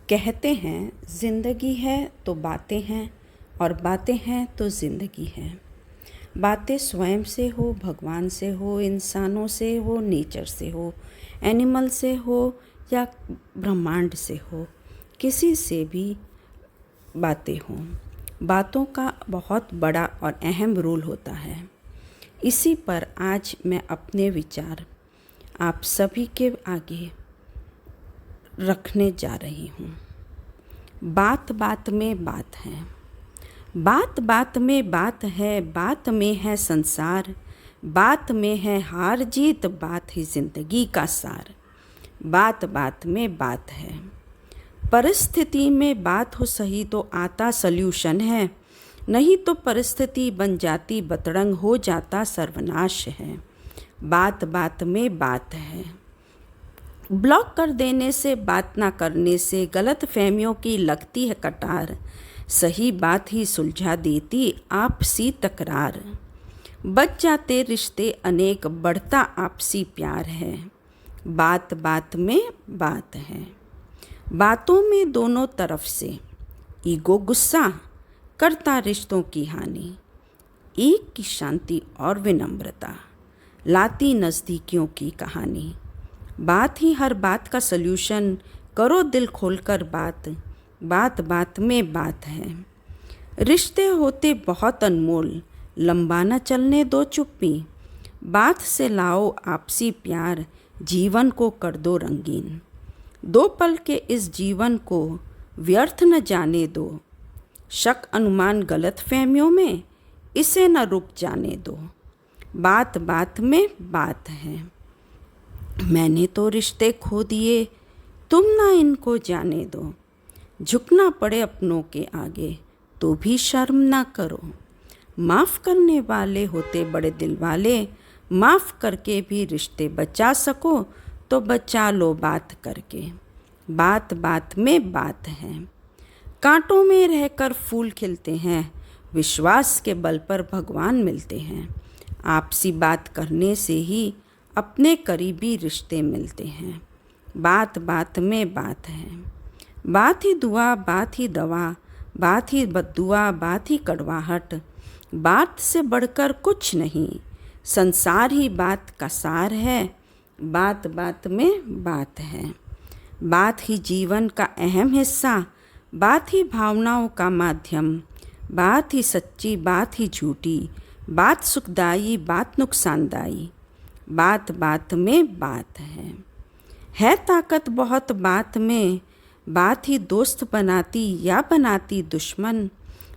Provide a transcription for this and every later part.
कहते हैं ज़िंदगी है तो बातें हैं और बातें हैं तो ज़िंदगी है। बातें स्वयं से हो, भगवान से हो, इंसानों से हो, नेचर से हो, एनिमल से हो या ब्रह्मांड से हो, किसी से भी बातें हों। बातों का बहुत बड़ा और अहम रोल होता है। इसी पर आज मैं अपने विचार आप सभी के आगे रखने जा रही हूँ। बात बात में बात है, बात बात में बात है, बात में है संसार, बात में है हार जीत, बात ही ज़िंदगी का सार। बात बात में बात है, परिस्थिति में बात हो सही तो आता सल्यूशन है, नहीं तो परिस्थिति बन जाती बतरंग, हो जाता सर्वनाश है। बात बात में बात है, ब्लॉक कर देने से, बात ना करने से गलत फहमियों की लगती है कटार, सही बात ही सुलझा देती आपसी तकरार। बच जाते रिश्ते अनेक, बढ़ता आपसी प्यार है। बात बात में बात है, बातों में दोनों तरफ से ईगो गुस्सा करता रिश्तों की हानि, एक की शांति और विनम्रता लाती नज़दीकियों की कहानी। बात ही हर बात का सल्यूशन, करो दिल खोलकर बात, बात बात में बात है। रिश्ते होते बहुत अनमोल, लंबा न चलने दो चुप्पी, बात से लाओ आपसी प्यार, जीवन को कर दो रंगीन। दो पल के इस जीवन को व्यर्थ न जाने दो, शक अनुमान गलत फहमियों में इसे न रुक जाने दो। बात बात में बात है, मैंने तो रिश्ते खो दिए, तुम ना इनको जाने दो। झुकना पड़े अपनों के आगे तो भी शर्म ना करो, माफ़ करने वाले होते बड़े दिल वाले, माफ़ करके भी रिश्ते बचा सको तो बचा लो बात करके। बात बात में बात है, कांटों में रहकर फूल खिलते हैं, विश्वास के बल पर भगवान मिलते हैं। आपसी बात करने से ही अपने करीबी रिश्ते मिलते हैं। बात बात में बात है, बात ही दुआ, बात ही दवा, बात ही बद्दुआ, बात ही कड़वाहट, बात से बढ़कर कुछ नहीं, संसार ही बात का सार है। बात बात में बात है, बात ही जीवन का अहम हिस्सा, बात ही भावनाओं का माध्यम, बात ही सच्ची, बात ही झूठी, बात सुखदाई, बात नुकसानदायी। बात बात में बात है ताकत बहुत बात में, बात ही दोस्त बनाती या बनाती दुश्मन,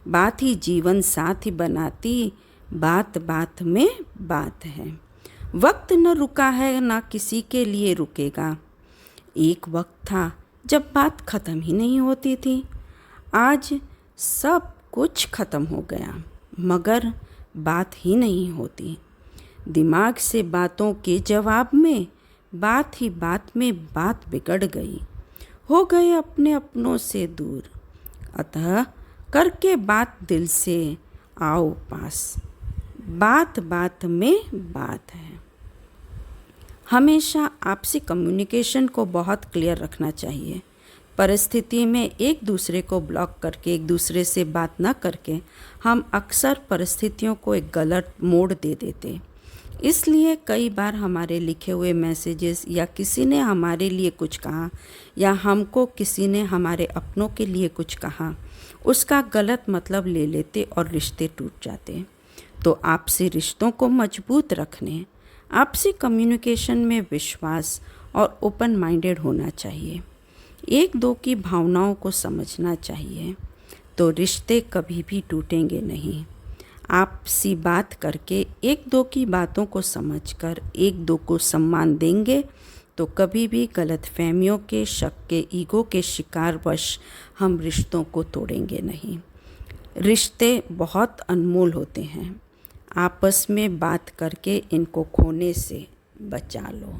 बात ही जीवन साथी बनाती, बात बात में बात है। वक्त न रुका है ना किसी के लिए रुकेगा, एक वक्त था जब बात ख़त्म ही नहीं होती थी, आज सब कुछ ख़त्म हो गया मगर बात ही नहीं होती। दिमाग से बातों के जवाब में, बात ही बात में बात बिगड़ गई, हो गए अपने अपनों से दूर, अतः करके बात दिल से आओ पास। बात बात में बात है, हमेशा आपसी कम्युनिकेशन को बहुत क्लियर रखना चाहिए। परिस्थिति में एक दूसरे को ब्लॉक करके, एक दूसरे से बात न करके हम अक्सर परिस्थितियों को एक गलत मोड़ दे देते। इसलिए कई बार हमारे लिखे हुए मैसेजेस या किसी ने हमारे लिए कुछ कहा या हमको किसी ने हमारे अपनों के लिए कुछ कहा, उसका गलत मतलब ले लेते और रिश्ते टूट जाते। तो आपसी रिश्तों को मजबूत रखने, आपसी कम्युनिकेशन में विश्वास और ओपन माइंडेड होना चाहिए, एक दो की भावनाओं को समझना चाहिए, तो रिश्ते कभी भी टूटेंगे नहीं। आपसी बात करके एक दो की बातों को समझकर एक दो को सम्मान देंगे तो कभी भी गलतफहमियों के, शक के, ईगो के शिकारवश हम रिश्तों को तोड़ेंगे नहीं। रिश्ते बहुत अनमोल होते हैं, आपस में बात करके इनको खोने से बचा लो।